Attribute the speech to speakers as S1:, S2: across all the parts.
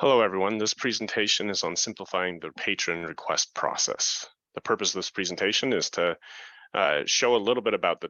S1: Hello, everyone. This presentation is on simplifying the patron request process. The purpose of this presentation is to show a little bit about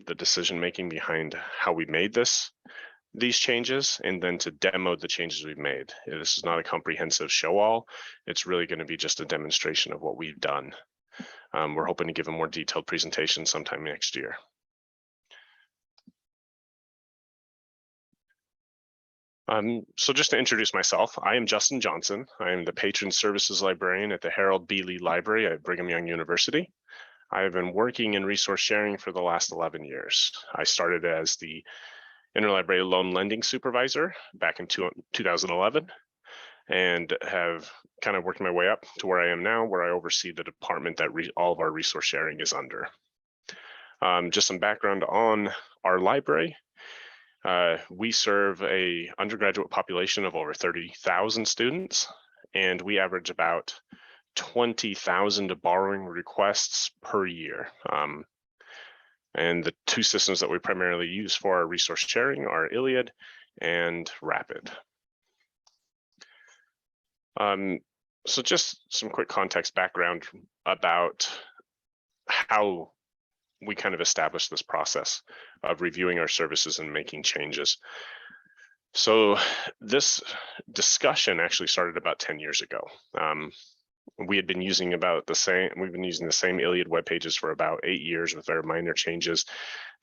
S1: the decision-making behind how we made these changes, and then to demo the changes we've made. This is not a comprehensive show-all. It's really going to be just a demonstration of what we've done. We're hoping to give a more detailed presentation sometime next year. So just to introduce myself, I am Justin Johnson. I am the Patron Services Librarian at the Harold B. Lee Library at Brigham Young University. I have been working in resource sharing for the last 11 years. I started as the Interlibrary Loan Lending Supervisor back in 2011 and have kind of worked my way up to where I am now, where I oversee the department that all of our resource sharing is under. Just some background on our library. We serve a undergraduate population of over 30,000 students, and we average about 20,000 borrowing requests per year. And the two systems that we primarily use for our resource sharing are ILLiad and Rapid. So just some quick context background about how we kind of established this process of reviewing our services and making changes. So this discussion actually started about 10 years ago. We've been using the same ILLiad web pages for about 8 years with our minor changes.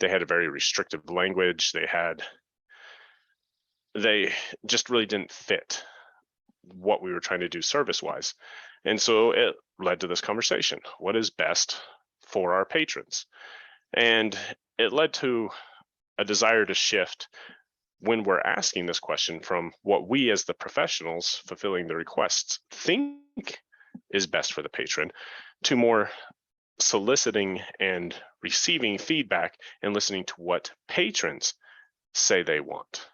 S1: They had a very restrictive language. They just really didn't fit what we were trying to do service-wise. And so it led to this conversation. What is best for our patrons? And it led to a desire to shift when we're asking this question from what we as the professionals fulfilling the requests think is best for the patron to more soliciting and receiving feedback and listening to what patrons say they want.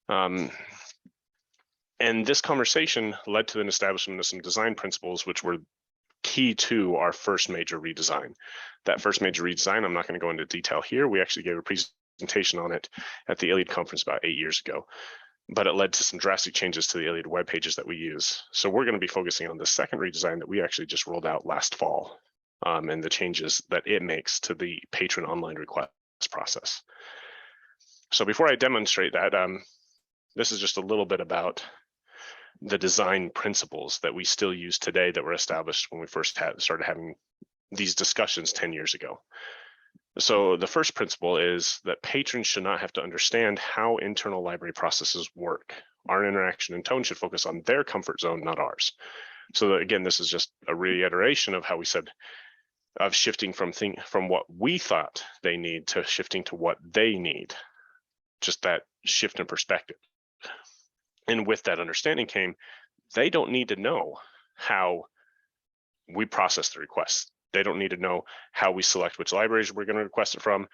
S1: And this conversation led to an establishment of some design principles which were key to our first major redesign. That first major redesign, I'm not going to go into detail here. We actually gave a presentation on it at the ILLiad conference about 8 years ago, but it led to some drastic changes to the ILLiad web pages that we use. So we're going to be focusing on the second redesign that we actually just rolled out last fall, and the changes that it makes to the patron online request process. So before I demonstrate that, this is just a little bit about the design principles that we still use today that were established when we first started having these discussions 10 years ago. So the first principle is that patrons should not have to understand how internal library processes work. Our interaction and tone should focus on their comfort zone, not ours. So again, this is just a reiteration of how we said of shifting from what we thought they need to shifting to what they need. Just that shift in perspective. And with that understanding came, they don't need to know how we process the requests. They don't need to know how we select which libraries we're going to request it from,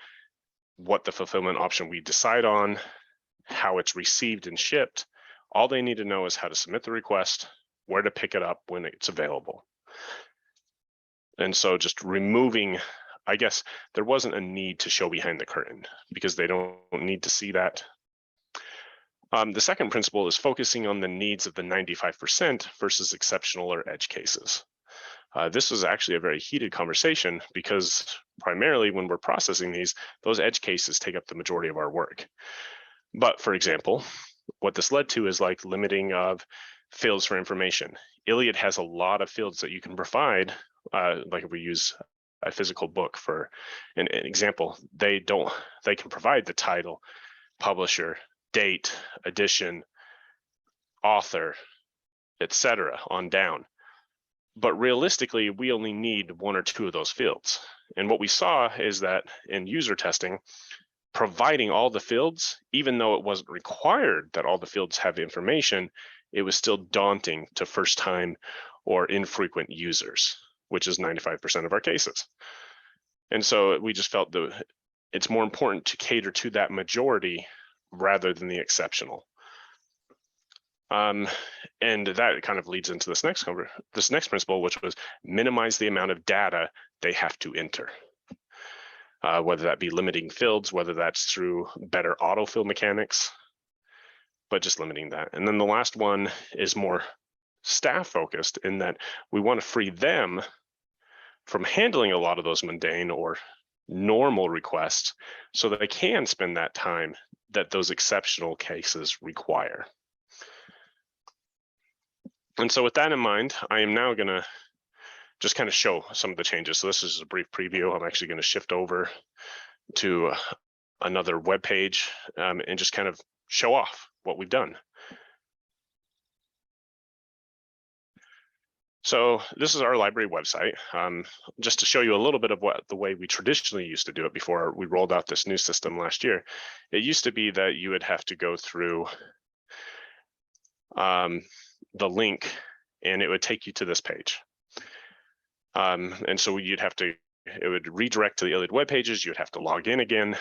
S1: what the fulfillment option we decide on, how it's received and shipped. All they need to know is how to submit the request, where to pick it up when it's available. And so just removing, I guess there wasn't a need to show behind the curtain because they don't need to see that. The second principle is focusing on the needs of the 95% versus exceptional or edge cases. This was actually a very heated conversation because primarily when we're processing those edge cases take up the majority of our work. But for example, what this led to is like limiting of fields for information. ILLiad has a lot of fields that you can provide, like if we use a physical book for an example, they can provide the title, publisher, date, edition, author, etc. on down. But realistically, we only need one or two of those fields. And what we saw is that in user testing, providing all the fields, even though it wasn't required that all the fields have information, it was still daunting to first-time or infrequent users, which is 95% of our cases. And so we just felt that it's more important to cater to that majority rather than the exceptional. And that kind of leads into this next principle, which was minimize the amount of data they have to enter. Whether that be limiting fields, whether that's through better autofill mechanics, but just limiting that. And then the last one is more staff focused in that we want to free them from handling a lot of those mundane or normal requests so that they can spend that time that those exceptional cases require. And so with that in mind, I am now going to just kind of show some of the changes. So this is a brief preview. I'm actually going to shift over to another web page and just kind of show off what we've done. So this is our library website, just to show you a little bit of what the way we traditionally used to do it before we rolled out this new system last year. It used to be that you would have to go through the link and it would take you to this page. And so you'd have to, it would redirect to the ILLiad web pages, you would have to log in again.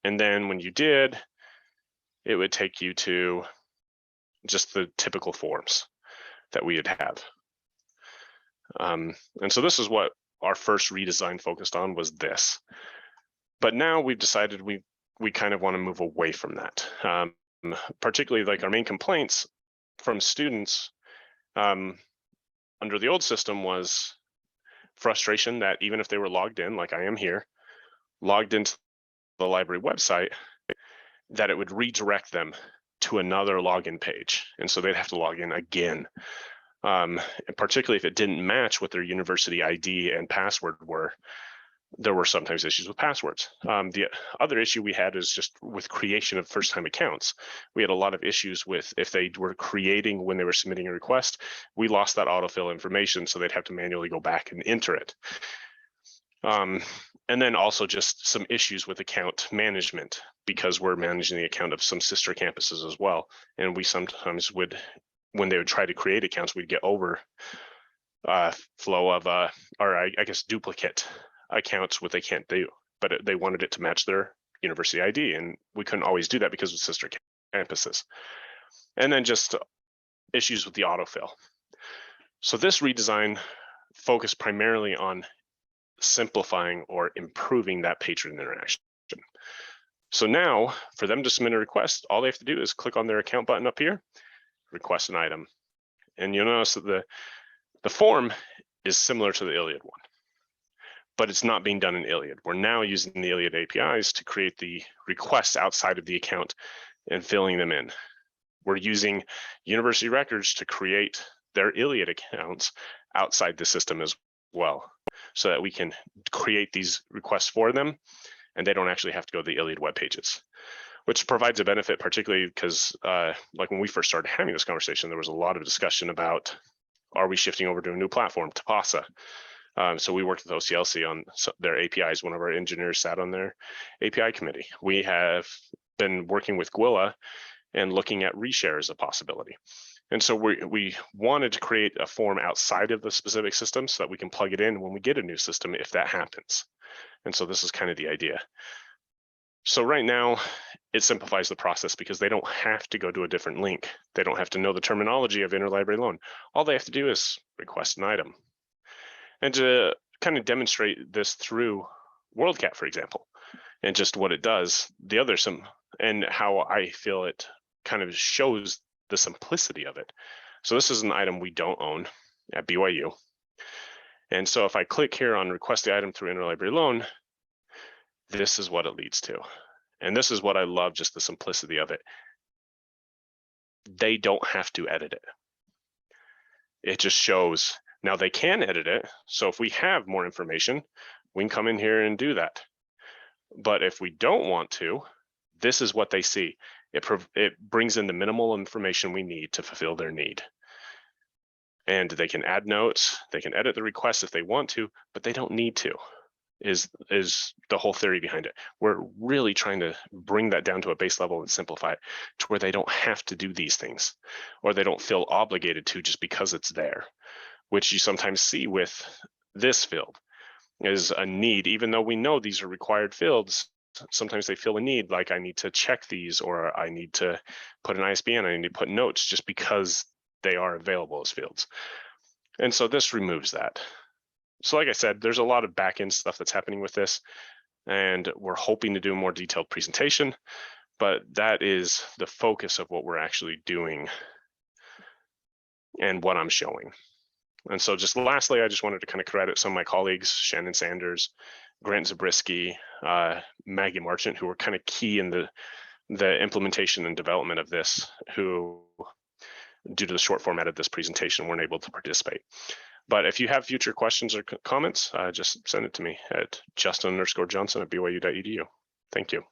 S1: And then when you did, it would take you to just the typical forms that we would have. And so this is what our first redesign focused on, was this. But now we've decided we kind of want to move away from that. Particularly like our main complaints from students under the old system was frustration that even if they were logged in, like I am here, logged into the library website, that it would redirect them to another login page. And so they'd have to log in again. And particularly if it didn't match what their university ID and password were, there were sometimes issues with passwords. The other issue we had is just with creation of first-time accounts. We had a lot of issues with if they were creating when they were submitting a request, we lost that autofill information, so they'd have to manually go back and enter it. And then also just some issues with account management, because we're managing the account of some sister campuses as well. And we sometimes would, when they would try to create accounts, we'd get over flow of, or I guess duplicate accounts, what they can't do, but they wanted it to match their university ID, and we couldn't always do that because of sister campuses. And then just issues with the autofill. So this redesign focused primarily on simplifying or improving that patron interaction. So now for them to submit a request, all they have to do is click on their account button up here, request an item. And you'll notice that the form is similar to the ILLiad one, but it's not being done in ILLiad. We're now using the ILLiad APIs to create the requests outside of the account and filling them in. We're using university records to create their ILLiad accounts outside the system as well, so that we can create these requests for them and they don't actually have to go to the ILLiad web pages, which provides a benefit, particularly because like when we first started having this conversation, there was a lot of discussion about, are we shifting over to a new platform, Tapasa? So we worked with OCLC on their APIs. One of our engineers sat on their API committee. We have been working with Gwilla and looking at reshare as a possibility. And so we wanted to create a form outside of the specific system so that we can plug it in when we get a new system, if that happens. And so this is kind of the idea. So right now, it simplifies the process because they don't have to go to a different link. They don't have to know the terminology of interlibrary loan. All they have to do is request an item. And to kind of demonstrate this through WorldCat, for example, and just what it does, the other and how I feel it kind of shows the simplicity of it. So this is an item we don't own at BYU. And so if I click here on request the item through interlibrary loan, this is what it leads to. And this is what I love, just the simplicity of it. They don't have to edit it. It just shows. Now they can edit it. So if we have more information, we can come in here and do that. But if we don't want to, this is what they see. It brings in the minimal information we need to fulfill their need. And they can add notes, they can edit the request if they want to, but they don't need to, is the whole theory behind it. We're really trying to bring that down to a base level and simplify it to where they don't have to do these things, or they don't feel obligated to just because it's there, which you sometimes see with this field is a need. Even though we know these are required fields, sometimes they feel a need, like I need to check these, or I need to put an ISBN, I need to put notes just because they are available as fields. And so this removes that. So like I said, there's a lot of back-end stuff that's happening with this, and we're hoping to do a more detailed presentation. but that is the focus of what we're actually doing and what I'm showing. And so just lastly, I just wanted to kind of credit some of my colleagues, Shannon Sanders, Grant Zabriskie, Maggie Marchant, who were kind of key in the implementation and development of this, who, due to the short format of this presentation, weren't able to participate. But if you have future questions or comments, just send it to me at justin_johnson@byu.edu. Thank you.